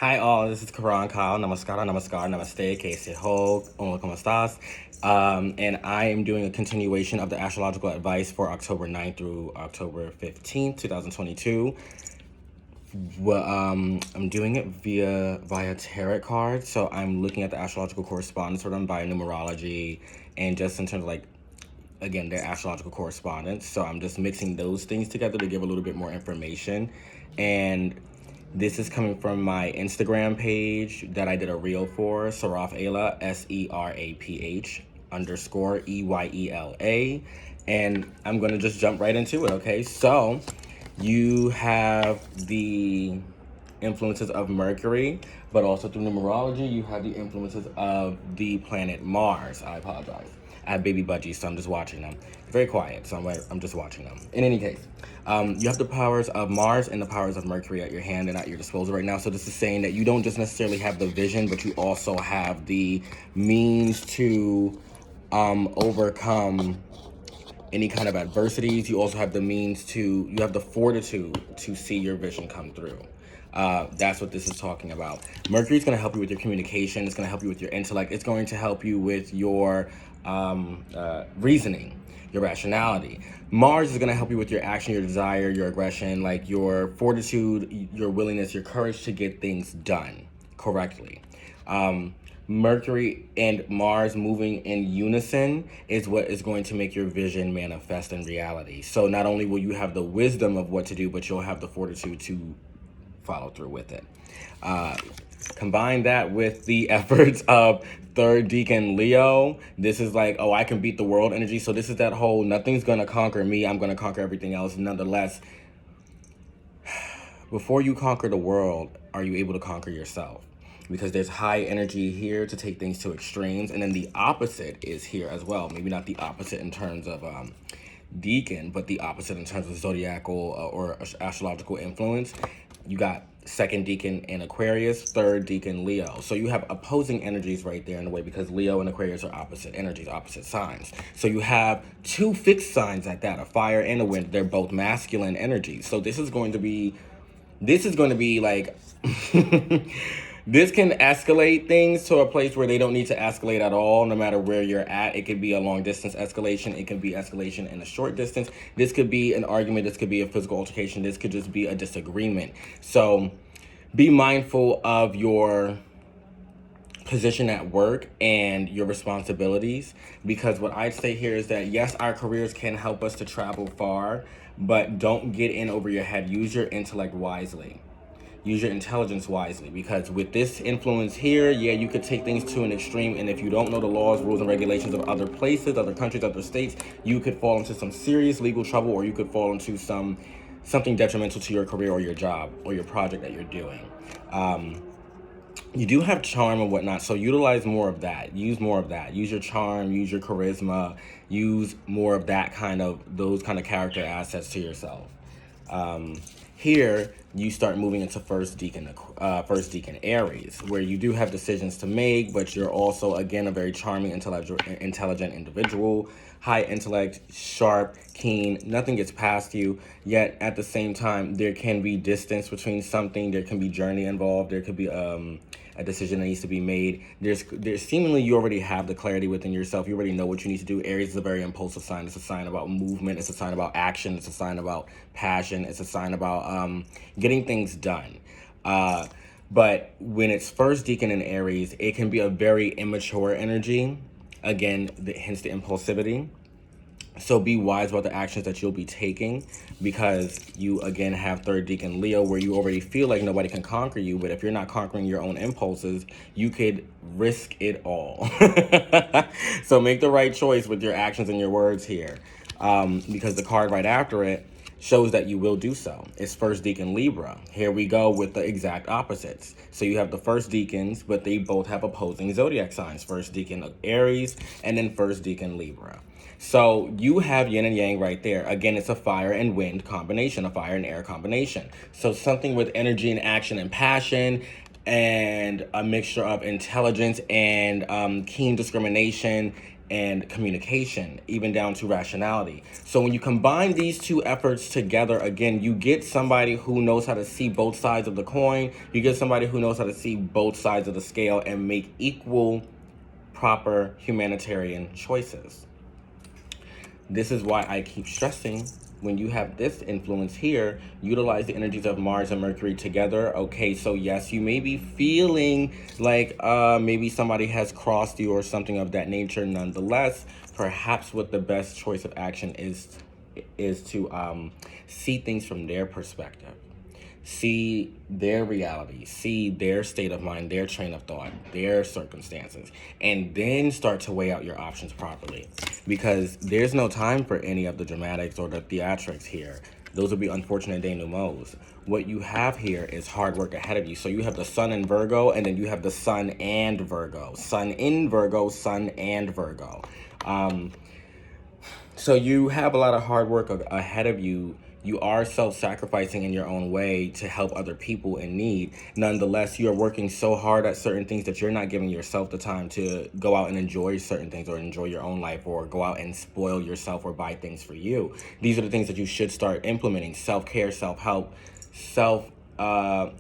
Hi all, this is Kéron Kyle. Namaskar, namaste, que se ho, hola, como estás? And I am doing a continuation of the astrological advice for October 9th through October 15th, 2022. Well, I'm doing it via tarot cards, so I'm looking at the astrological correspondence for them by numerology and just in terms of again, their astrological correspondence. So I'm just mixing those things together to give a little bit more information. And this is coming from my Instagram page that I did a reel for, Seraph Ayla, SERAPH_EYELA. And I'm going to just jump right into it, okay? So you have the influences of Mercury, but also through numerology, you have the influences of the planet Mars. I apologize. I have baby budgies, so I'm just watching them. Very quiet, so I'm just watching them. In any case, you have the powers of Mars and the powers of Mercury at your hand and at your disposal right now. So this is saying that you don't just necessarily have the vision, but you also have the means to overcome any kind of adversities. You also have the means to, you have the fortitude to see your vision come through. That's what this is talking about. Mercury is going to help you with your communication. It's going to help you with your intellect. It's going to help you with your reasoning, your rationality. Mars is going to help you with your action, your desire, your aggression, like your fortitude, your willingness, your courage to get things done correctly. Mercury and Mars moving in unison is what is going to make your vision manifest in reality. So not only will you have the wisdom of what to do, but you'll have the fortitude to follow through with it. Combine that with the efforts of third Deacon Leo. This is like, oh, I can beat the world energy. So this is that whole nothing's going to conquer me. I'm going to conquer everything else. Nonetheless, before you conquer the world, are you able to conquer yourself? Because there's high energy here to take things to extremes. And then the opposite is here as well. Maybe not the opposite in terms of Deacon, but the opposite in terms of zodiacal or astrological influence. You got second Deacon in Aquarius, third Deacon Leo. So you have opposing energies right there in a way, because Leo and Aquarius are opposite energies, opposite signs. So you have two fixed signs at that, a fire and a wind. They're both masculine energies. So this is going to be like this can escalate things to a place where they don't need to escalate at all, no matter where you're at. It could be a long distance escalation. It can be escalation in a short distance. This could be an argument. This could be a physical altercation. This could just be a disagreement. So be mindful of your position at work and your responsibilities, because what I'd say here is that yes, our careers can help us to travel far, but don't get in over your head. Use your intellect wisely. Use your intelligence wisely, because with this influence here, yeah, you could take things to an extreme, and if you don't know the laws, rules, and regulations of other places, other countries, other states, you could fall into some serious legal trouble, or you could fall into something detrimental to your career or your job or your project that you're doing. You do have charm and whatnot, so utilize more of that. Use more of that. Use your charm, use your charisma, use more of those kind of character assets to yourself. Here, you start moving into first Deacon Aries, where you do have decisions to make, but you're also, again, a very charming, intelligent individual. High intellect, sharp, keen, nothing gets past you, yet at the same time, there can be distance between something, there can be journey involved, there could be a decision that needs to be made. There's seemingly you already have the clarity within yourself. You already know what you need to do. Aries is a very impulsive sign. It's a sign about movement. It's a sign about action. It's a sign about passion. It's a sign about getting things done. But when it's first Deacon in Aries, it can be a very immature energy. Again, hence the impulsivity. So be wise about the actions that you'll be taking, because you, again, have third Deacon Leo, where you already feel like nobody can conquer you. But if you're not conquering your own impulses, you could risk it all. So make the right choice with your actions and your words here, because the card right after it shows that you will do so. It's first Deacon Libra. Here we go with the exact opposites. So you have the first Deacons, but they both have opposing zodiac signs. First Deacon Aries and then first Deacon Libra. So you have yin and yang right there. Again, it's a fire and wind combination, a fire and air combination. So something with energy and action and passion, and a mixture of intelligence and keen discrimination and communication, even down to rationality. So when you combine these two efforts together, again, you get somebody who knows how to see both sides of the coin. You get somebody who knows how to see both sides of the scale and make equal, proper humanitarian choices. This is why I keep stressing, when you have this influence here, utilize the energies of Mars and Mercury together. Okay, so yes, you may be feeling like maybe somebody has crossed you or something of that nature. Nonetheless, perhaps what the best choice of action is to see things from their perspective. See their reality, see their state of mind, their train of thought, their circumstances, and then start to weigh out your options properly. Because there's no time for any of the dramatics or the theatrics here. Those would be unfortunate denouements. What you have here is hard work ahead of you. So you have the Sun in Virgo, and then you have the Sun and Virgo. Sun in Virgo, Sun and Virgo. So you have a lot of hard work ahead of you. You are self-sacrificing in your own way to help other people in need. Nonetheless, you are working so hard at certain things that you're not giving yourself the time to go out and enjoy certain things or enjoy your own life or go out and spoil yourself or buy things for you. These are the things that you should start implementing: self-care, self-help,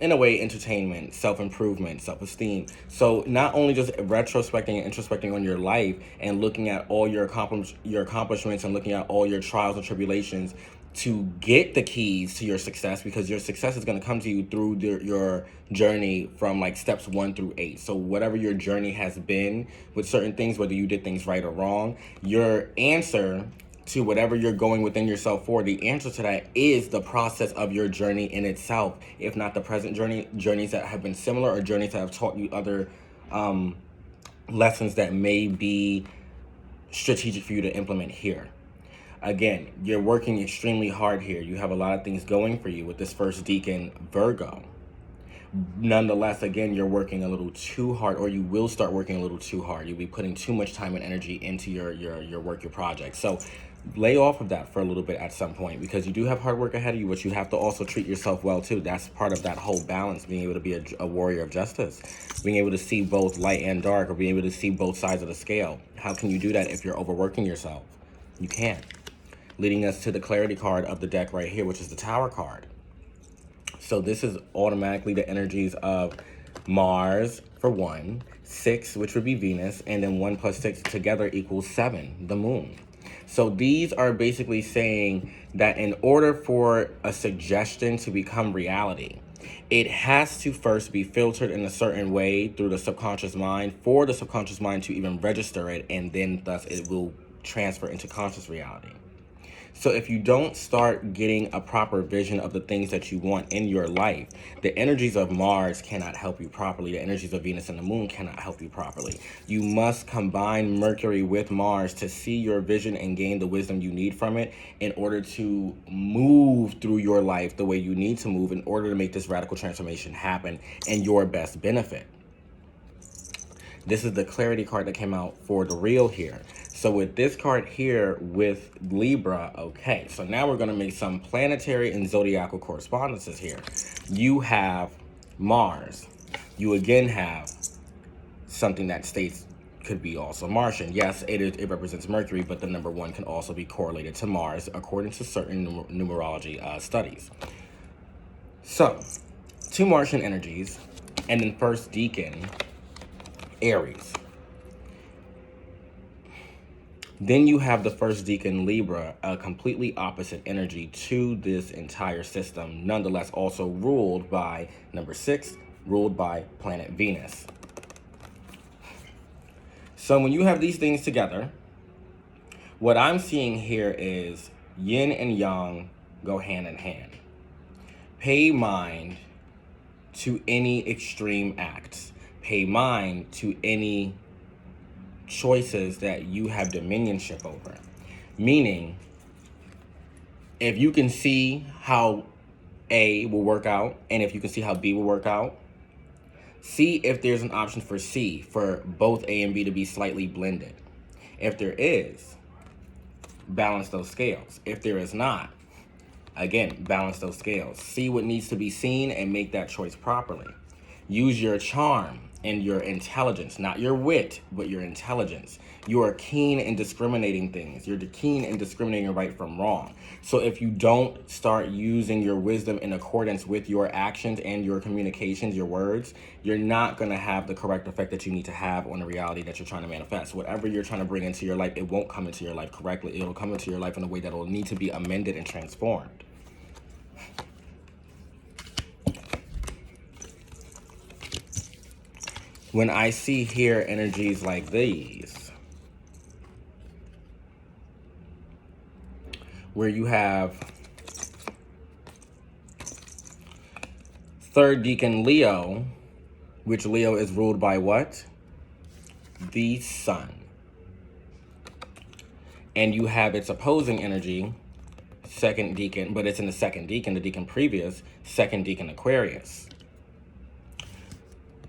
in a way, entertainment, self-improvement, self-esteem. So not only just retrospecting and introspecting on your life and looking at all your accomplishments and looking at all your trials and tribulations to get the keys to your success, because your success is going to come to you through your journey from like steps 1 through 8. So whatever your journey has been with certain things, whether you did things right or wrong, your answer to whatever you're going within yourself for, the answer to that is the process of your journey in itself. If not the present journeys that have been similar, or journeys that have taught you other lessons that may be strategic for you to implement here. Again, you're working extremely hard here. You have a lot of things going for you with this first Deacon Virgo. Nonetheless, again, you're working a little too hard, or you will start working a little too hard. You'll be putting too much time and energy into your work, your project. So lay off of that for a little bit at some point, because you do have hard work ahead of you, but you have to also treat yourself well too. That's part of that whole balance, being able to be a warrior of justice, being able to see both light and dark, or being able to see both sides of the scale. How can you do that if you're overworking yourself? You can't. Leading us to the clarity card of the deck right here, which is the Tower card. So this is automatically the energies of Mars for 1, 6, which would be Venus, and then 1 plus 6 together equals 7, the Moon. So these are basically saying that in order for a suggestion to become reality, it has to first be filtered in a certain way through the subconscious mind for the subconscious mind to even register it, and then thus it will transfer into conscious reality. So if you don't start getting a proper vision of the things that you want in your life, the energies of Mars cannot help you properly. The energies of Venus and the Moon cannot help you properly. You must combine Mercury with Mars to see your vision and gain the wisdom you need from it in order to move through your life the way you need to move in order to make this radical transformation happen in your best benefit. This is the clarity card that came out for the real here. So with this card here with Libra, okay, so now we're going to make some planetary and zodiacal correspondences here. You have Mars. You again have something that states could be also Martian. Yes, it represents Mercury, but the number 1 can also be correlated to Mars according to certain numerology studies. So, 2 Martian energies, and then first Deacon, Aries. Then you have the first Deacon Libra, a completely opposite energy to this entire system, nonetheless also ruled by number 6, ruled by planet Venus. So when you have these things together, what I'm seeing here is yin and yang go hand in hand. Pay mind to any extreme acts. Pay mind to any choices that you have dominionship over. Meaning, if you can see how A will work out, and if you can see how B will work out, see if there's an option for C, for both A and B to be slightly blended. If there is, balance those scales. If there is not, again, balance those scales. See what needs to be seen and make that choice properly. Use your charm and your intelligence, not your wit, but your intelligence. You are keen in discriminating things. You're keen in discriminating right from wrong. So if you don't start using your wisdom in accordance with your actions and your communications, your words, you're not going to have the correct effect that you need to have on the reality that you're trying to manifest. Whatever you're trying to bring into your life, it won't come into your life correctly. It'll come into your life in a way that will need to be amended and transformed. When I see here energies like these, where you have 3rd Deacon Leo, which Leo is ruled by what? The sun. And you have its opposing energy, 2nd Deacon, but it's in the 2nd Deacon, the Deacon previous, 2nd Deacon Aquarius.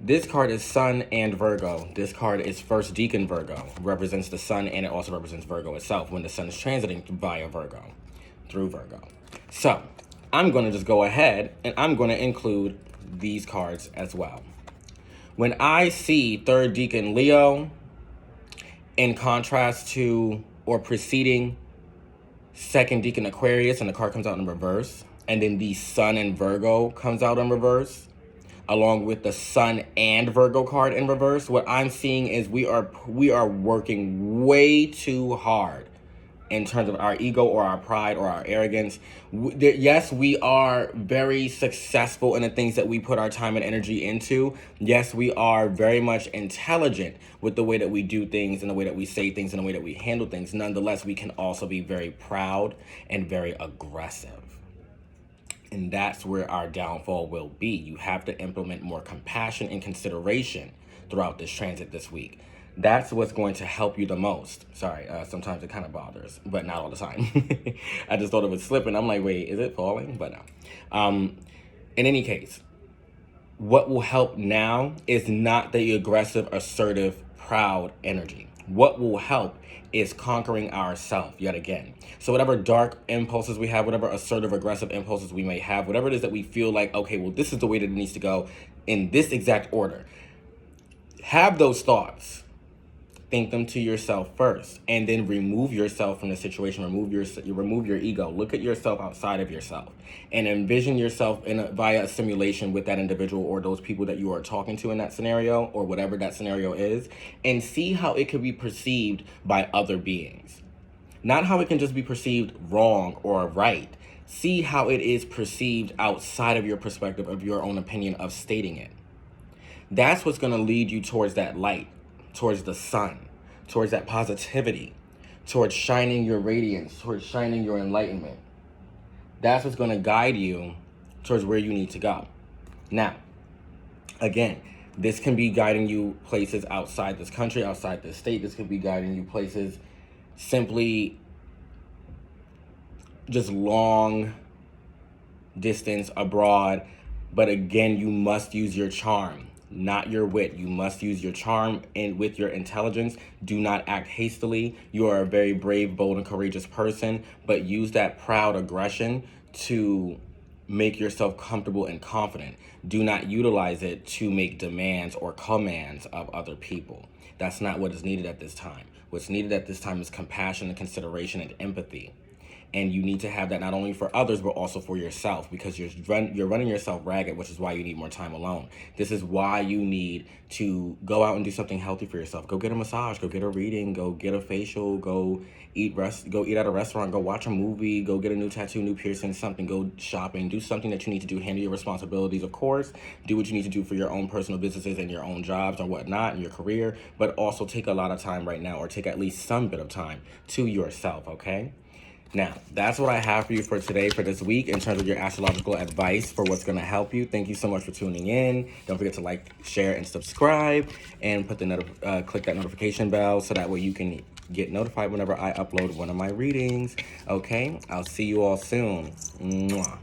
This card is Sun and Virgo. This card is 1st Deacon Virgo. Represents the Sun, and it also represents Virgo itself when the Sun is transiting via Virgo, through Virgo. So I'm going to just go ahead and I'm going to include these cards as well. When I see 3rd Deacon Leo in contrast to or preceding 2nd Deacon Aquarius, and the card comes out in reverse, and then the Sun and Virgo comes out in reverse, along with the Sun and Virgo card in reverse, what I'm seeing is we are working way too hard in terms of our ego or our pride or our arrogance. Yes, we are very successful in the things that we put our time and energy into. Yes, we are very much intelligent with the way that we do things and the way that we say things and the way that we handle things. Nonetheless, we can also be very proud and very aggressive. And that's where our downfall will be. You have to implement more compassion and consideration throughout this transit this week. That's what's going to help you the most. Sorry, sometimes it kind of bothers, but not all the time. I just thought it was slipping. I'm like, wait, is it falling? But no. In any case, what will help now is not the aggressive, assertive, proud energy. What will help is conquering ourselves yet again. So whatever dark impulses we have, whatever assertive, aggressive impulses we may have, whatever it is that we feel like, okay, well, this is the way that it needs to go in this exact order. Have those thoughts. Think them to yourself first, and then remove yourself from the situation. Remove your ego. Look at yourself outside of yourself, and envision yourself via a simulation with that individual or those people that you are talking to in that scenario, or whatever that scenario is, and see how it could be perceived by other beings. Not how it can just be perceived wrong or right. See how it is perceived outside of your perspective, of your own opinion of stating it. That's what's going to lead you towards that light, towards the sun, towards that positivity, towards shining your radiance, towards shining your enlightenment. That's what's going to guide you towards where you need to go. Now, again, this can be guiding you places outside this country, outside this state. This could be guiding you places simply just long distance abroad. But again, you must use your charm, not your wit. You must use your charm and with your intelligence. Do not act hastily. You are a very brave, bold, and courageous person, but use that proud aggression to make yourself comfortable and confident. Do not utilize it to make demands or commands of other people. That's not what is needed at this time. What's needed at this time is compassion and consideration and empathy. And you need to have that not only for others, but also for yourself, because you're running yourself ragged, which is why you need more time alone. This is why you need to go out and do something healthy for yourself. Go get a massage, go get a reading, go get a facial, go eat at a restaurant, go watch a movie, go get a new tattoo, new piercing, something, go shopping, do something that you need to do, handle your responsibilities, of course, do what you need to do for your own personal businesses and your own jobs or whatnot and your career, but also take a lot of time right now, or take at least some bit of time to yourself, okay? Now, that's what I have for you for today, for this week, in terms of your astrological advice for what's going to help you. Thank you so much for tuning in. Don't forget to like, share, and subscribe, and put click that notification bell so that way you can get notified whenever I upload one of my readings. Okay? I'll see you all soon. Mwah.